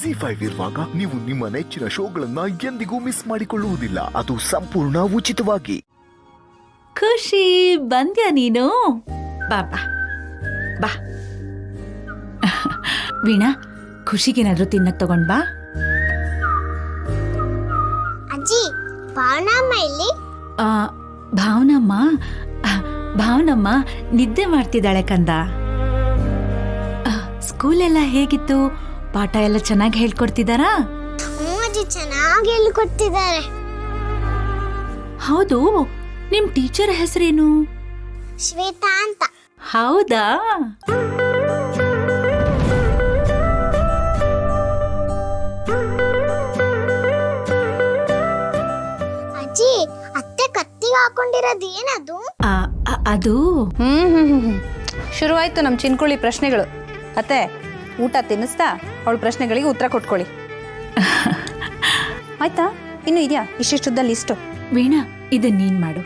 ಜಿ5 ಇರುವಾಗ ನೀವು ನಿಮ್ಮ ನೆಚ್ಚಿನ ಶೋಗಳನ್ನ ಎಂದಿಗೂ ಮಿಸ್ ಮಾಡಿಕೊಳ್ಳುವುದಿಲ್ಲ. ಅದು ಸಂಪೂರ್ಣ ಉಚಿತವಾಗಿ. ಖುಷಿ, ಬಂದ್ಯಾ ನೀನು? ಬಾ ಬಾ ಬಾ. ವೀಣಾ, ಖುಷಿಗೇನಾದ್ರೂ ತಿನ್ನಕ್ ತಗೊಂಡ್ ಬಾ. ಅಜ್ಜಿ, ಭಾವನಮ್ಮ ಇಲ್ಲಿ? ಭಾವನಮ್ಮ ನಿದ್ದೆ ಮಾಡ್ತಿದ್ದಾಳೆ ಕಂದ. ಸ್ಕೂಲ್ ಎಲ್ಲ ಹೇಗಿತ್ತು? ಪಾಠ ಎಲ್ಲ ಚೆನ್ನಾಗಿ ಹೇಳ್ಕೊಡ್ತಿದಾರಾ? ಅಜ್ಜಿ, ಚೆನ್ನಾಗಿ ಹೇಳ್ಕೊಡ್ತಿದ್ದಾರೆ. ಹೌದು, ನಿಮ್ ಟೀಚರ್ ಹೆಸರೇನು? ಶ್ವೇತಾ ಅಂತ. ಹೌದಾ? ಅಜ್ಜಿ, ಅತ್ತೆ ಕತ್ತಿಗೆ ಹಾಕೊಂಡಿರೋದು ಏನದು? ಅದು ಶುರುವಾಯ್ತು ನಮ್ಮ ಚಿನ್ಕುಳಿ ಪ್ರಶ್ನೆಗಳು. ಅತ್ತೆ, ಊಟ ತಿನ್ನಿಸ್ತಾ ಅವಳ ಪ್ರಶ್ನೆಗಳಿಗೆ ಉತ್ತರ ಕೊಟ್ಕೊಳ್ಳಿ. ಆಯ್ತಾ? ಇನ್ನು ಇದೆಯಾ ಇಷ್ಟಿಷ್ಟುದ್ದ ಲಿಸ್ಟು? ವೀಣಾ, ಇದನ್ನ ನೀನ್ ಮಾಡು.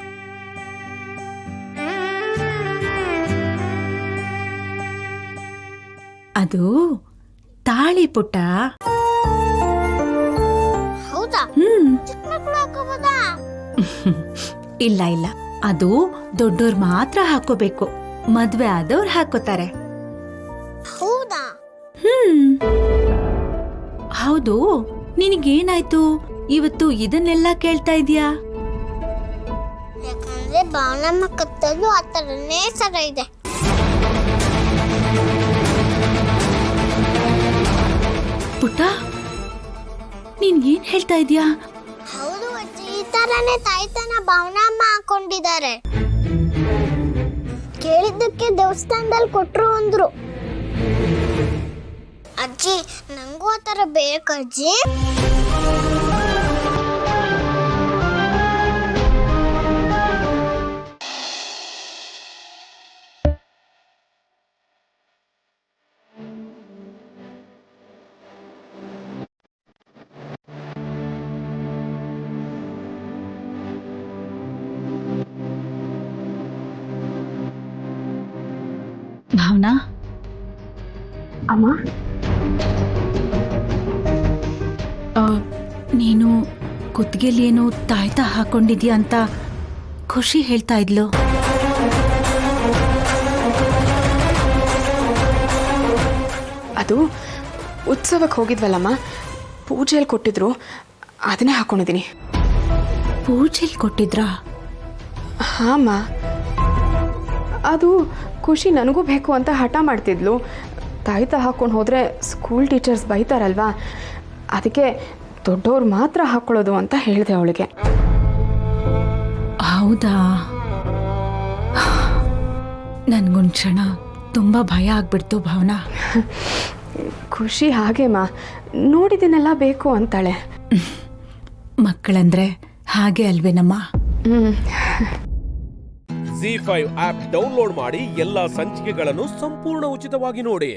ಅದು ತಾಳಿ ಪುಟ್ಟ. ಹೌದಾ? ಚಿಕ್ಕ ಮಕ್ಕಳು ಹಾಕೋಬೋದಾ? ಇಲ್ಲ ಇಲ್ಲ, ಅದು ದೊಡ್ಡೋರ್ ಮಾತ್ರ ಹಾಕೋಬೇಕು. ಮದ್ವೆ ಆದವ್ರು ಹಾಕೋತಾರೆ. ಹೌದಾ? ಹೌದು, ನಿನಗೇನಾಯ್ತು ಇವತ್ತು ಇದನ್ನೆಲ್ಲ ಕೇಳ್ತಾ ಇದೀಯಾ? ಯಾಕಂದ್ರೆ ಭಾವನಮ್ಮ ಕತ್ತಲು ಆ ಥರನೇ ಸರ ಇದೆ. ಪುಟ್ಟ, ನೀನ್ ಏನ್ ಹೇಳ್ತಾ ಇದೀಯಾ? ಹೌದು ಅಜ್ಜಿ, ಈ ತರನೇ ತಾಯ್ತನ ಭಾವನಮ್ಮ ಹಾಕೊಂಡಿದ್ದಾರೆ. ಕೇಳಿದ್ದಕ್ಕೆ ದೇವಸ್ಥಾನದಲ್ಲಿ ಕೊಟ್ರು ಅಂದ್ರು. ಅಜ್ಜಿ, ನಂಗೂ ಆ ಥರ ಬೇಕಜ್ಜಿ. ಭಾವನಾ, ಅಮ್ಮ, ನೀನು ಕುತ್ತಿಗೆಲಿ ಏನು ತಾಯ್ತ ಹಾಕೊಂಡಿದ್ಯಾ ಅಂತ ಖುಷಿ ಹೇಳ್ತಾ ಇದ್ಲು. ಅದು ಉತ್ಸವಕ್ಕೆ ಹೋಗಿದ್ವಲ್ಲಮ್ಮ, ಪೂಜೆಯಲ್ಲಿ ಕೊಟ್ಟಿದ್ರು, ಅದನ್ನೇ ಹಾಕೊಂಡಿದ್ದೀನಿ. ಪೂಜೆಲಿ ಕೊಟ್ಟಿದ್ರಾ? ಹಾಂ, ಅದು ಖುಷಿ ನನಗೂ ಬೇಕು ಅಂತ ಹಠ ಮಾಡ್ತಿದ್ಲು. ತಾಯ್ತ ಹಾಕ್ಕೊಂಡು ಹೋದರೆ ಸ್ಕೂಲ್ ಟೀಚರ್ಸ್ ಬೈತಾರಲ್ವಾ, ಅದಕ್ಕೆ ದೊಡ್ಡವ್ರು ಮಾತ್ರ ಹಾಕ್ಕೊಳ್ಳೋದು ಅಂತ ಹೇಳಿದೆ ಅವಳಿಗೆ. ಹೌದಾ? ನನ್ಗೊಂದು ಕ್ಷಣ ತುಂಬ ಭಯ ಆಗ್ಬಿಡ್ತು ಭಾವನಾ. ಖುಷಿ ಹಾಗೇಮ್ಮ, ನೋಡಿದ್ದೀನೆಲ್ಲ ಬೇಕು ಅಂತಾಳೆ. ಮಕ್ಕಳಂದ್ರೆ ಹಾಗೆ ಅಲ್ವೇನಮ್ಮ? ಜಿ5 ಆಪ್ ಡೌನ್ಲೋಡ್ ಮಾಡಿ ಎಲ್ಲಾ ಸಂಚಿಕೆಗಳನ್ನು ಸಂಪೂರ್ಣ ಉಚಿತವಾಗಿ ನೋಡಿ.